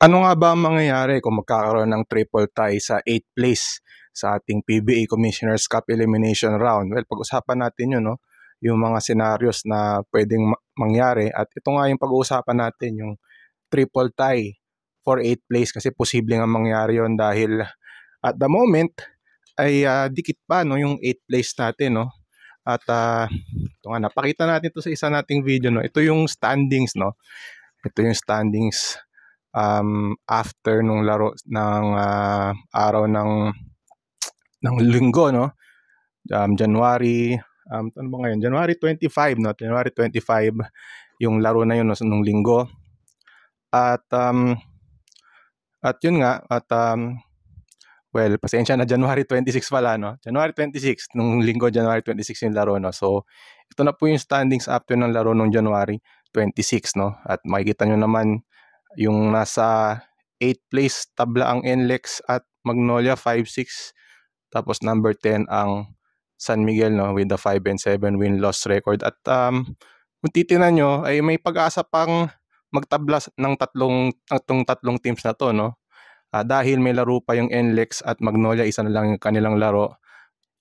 Ano nga ba ang mangyayari kung magkakaroon ng triple tie sa 8th place sa ating PBA Commissioner's Cup Elimination Round? Well, pag-usapan natin yun, no? Yung mga scenarios na pwedeng mangyari. At ito nga yung pag-uusapan natin, yung triple tie for 8th place kasi posible nga mangyari yun dahil at the moment ay dikit pa no, yung 8th place natin. No? At ito nga, napakita natin ito sa isa nating video. No? Ito yung standings. No? Ito yung standings after nung laro ng araw ng linggo, no? January ano ba ngayon? January 25, no? January 25 yung laro na yun, no, nung linggo. At yun nga, well, pasensya na, January 26 pala, no? January 26 nung linggo, January 26 yung laro, no? So ito na po yung standings after ng laro nung January 26, no? At makikita nyo naman yung nasa 8th place tabla ang NLEX at Magnolia 5-6, tapos number 10 ang San Miguel, no, with the 5-7 win-loss record. At kung titingnan nyo ay may pag-asa pang magtabla ng tatlong teams na to, no? Dahil may laro pa yung NLEX at Magnolia, isa na lang yung kanilang laro.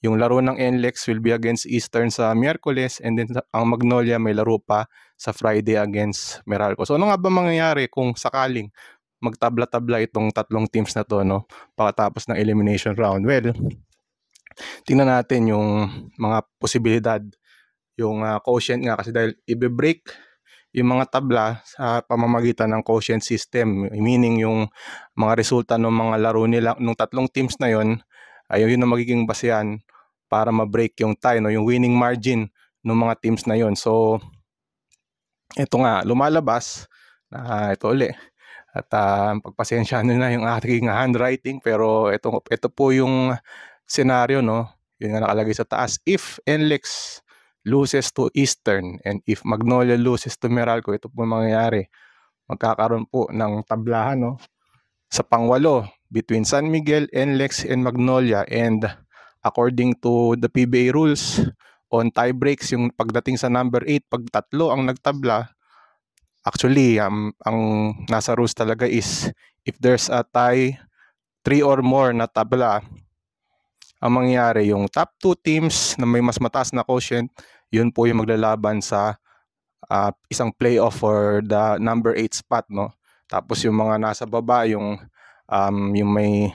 Yung laro ng NLEX will be against Eastern sa Miyerkules, and then ang Magnolia may laro pa sa Friday against Meralco. So ano nga ba mangyayari kung sakaling magtabla-tabla itong tatlong teams na to, no, pagkatapos ng elimination round? Well, tingnan natin yung mga posibilidad, yung quotient nga, kasi dahil i-break yung mga tabla sa pamamagitan ng quotient system, meaning yung mga resulta ng mga laro nila ng tatlong teams na yon ay yun ang magiging basehan para ma-break yung tie, no, yung winning margin ng mga teams na yon. So ito nga lumalabas na ito uli. At pagpasensyahan nyo na yung aking handwriting, pero ito po yung scenario, no? Yun nga nakalagay sa taas. If NLEX loses to Eastern and if Magnolia loses to Meralco, ito po mangyayari. Magkakaroon po ng tablahan, no, sa pangwalo between San Miguel, NLEX, and Magnolia. And according to the PBA rules on tie breaks, yung pagdating sa number 8, pag tatlo ang nagtabla, actually ang nasa rules talaga is if there's a tie 3 or more na tabla, ang mangyayari yung top 2 teams na may mas mataas na quotient, yun po yung maglalaban sa isang playoff for the number 8 spot, no? Tapos yung mga nasa baba, yung may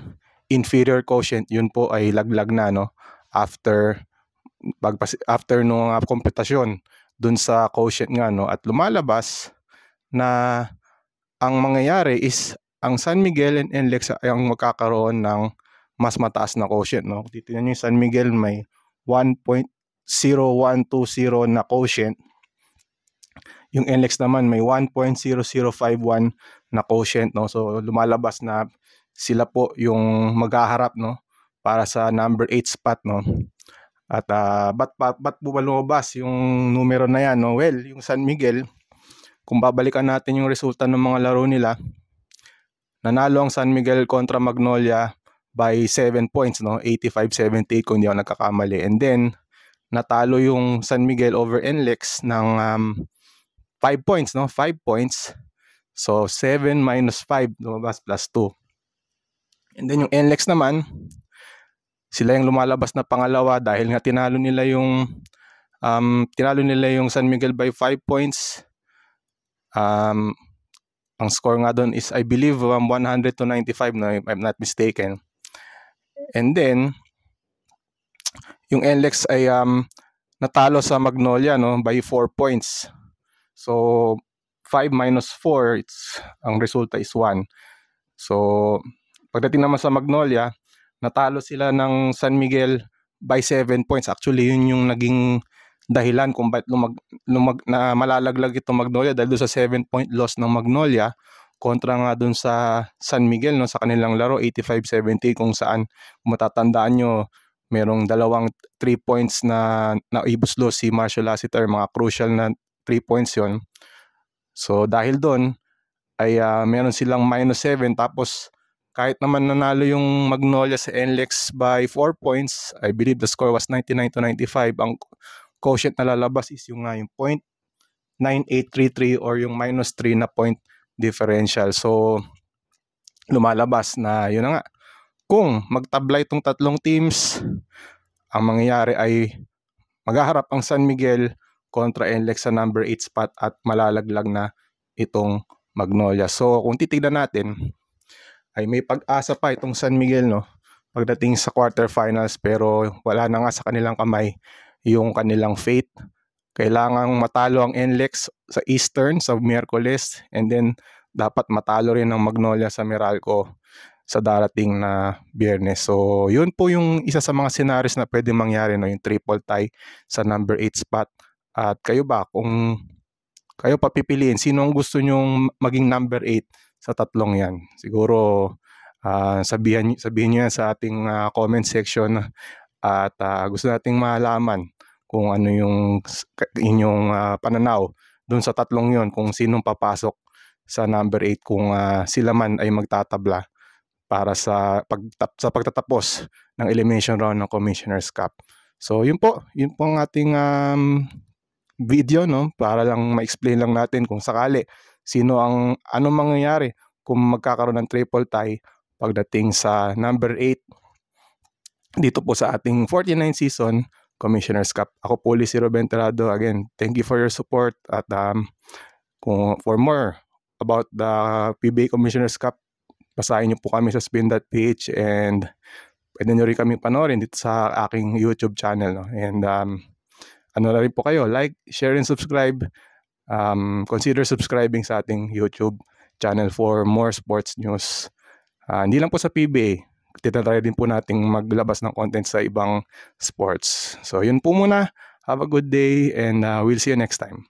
inferior quotient, yun po ay laglag na, no, after nung kompetasyon dun sa quotient nga, no. At lumalabas na ang mangyayari is ang San Miguel and NLEX ay ang magkakaroon ng mas mataas na quotient, no. Titingnan niyo yung San Miguel may 1.0120 na quotient. Yung NLEX naman may 1.0051 na quotient, no. So lumalabas na sila po yung maghaharap, no, para sa number 8 spot, no. At ba't po lumabas yung numero na yan, no? Well, yung San Miguel, kung babalikan natin yung resulta ng mga laro nila, nanalo ang San Miguel kontra Magnolia by 7 points, no, 85-78 kung hindi ako nagkakamali. And then natalo yung San Miguel over NLEX ng 5 points, no, 5 points. So 7 minus 5 lumabas plus 2. And then yung NLEX naman, sila yung lumalabas na pangalawa dahil nga tinalo nila yung San Miguel by 5 points. Ang score nga doon is I believe 100-95, no, if I'm not mistaken. And then yung NLEX ay natalo sa Magnolia, no, by 4 points. So 5 minus 4, ang resulta is 1. So pagdating naman sa Magnolia, natalo sila ng San Miguel by 7 points. Actually, yun yung naging dahilan kung bakit na malalaglag itong Magnolia, dahil doon sa 7-point loss ng Magnolia kontra nga doon sa San Miguel, no, sa kanilang laro 85-70, kung saan, kung matatandaan nyo, merong dalawang 3 points na naibuslo si Marshall Lassiter, mga crucial na 3 points yon. So dahil doon ay meron silang minus 7, tapos kahit naman nanalo yung Magnolia sa NLEX by 4 points, I believe the score was 99-95, ang quotient na lalabas is yung 0.9833 or yung minus 3 na point differential. So lumalabas na yun na nga, kung magtabla itong tatlong teams, ang mangyayari ay maghaharap ang San Miguel kontra NLEX sa number 8 spot at malalaglag na itong Magnolia. So kung titignan natin, ay may pag-asa pa itong San Miguel, no, pagdating sa quarterfinals, pero wala na nga sa kanilang kamay yung kanilang fate. Kailangang matalo ang NLEX sa Eastern sa Miyerkules, and then dapat matalo rin ang Magnolia sa Meralco sa darating na Biyernes. So, yun po yung isa sa mga scenarios na pwede mangyari, no, yung triple tie sa number 8 spot. At kayo ba, kung kayo papipiliin, sino ang gusto nyong maging number 8 sa tatlong yan? Siguro sabihin niyo yan sa ating comment section, at gusto nating malaman kung ano yung inyong pananaw dun sa tatlong yon, kung sinong papasok sa number 8 kung sila man ay magtatabla para sa pagtatapos ng elimination round ng Commissioner's Cup. So yun po ang ating video, no, para lang ma-explain lang natin kung sakali ano mangyayari kung magkakaroon ng triple tie pagdating sa number 8 dito po sa ating 49 season Commissioner's Cup. Ako po si Ruben Terrado. Again, thank you for your support, at kung for more about the PBA Commissioner's Cup, basahin niyo po kami sa spin.ph, and pwede niyo rin kami panoorin dito sa aking YouTube channel, no? And ano na rin po kayo, like, share, and subscribe. Consider subscribing sa ating YouTube channel for more sports news. Hindi lang po sa PBA, tinatry din po nating maglabas ng content sa ibang sports. So yun po muna. Have a good day, and we'll see you next time.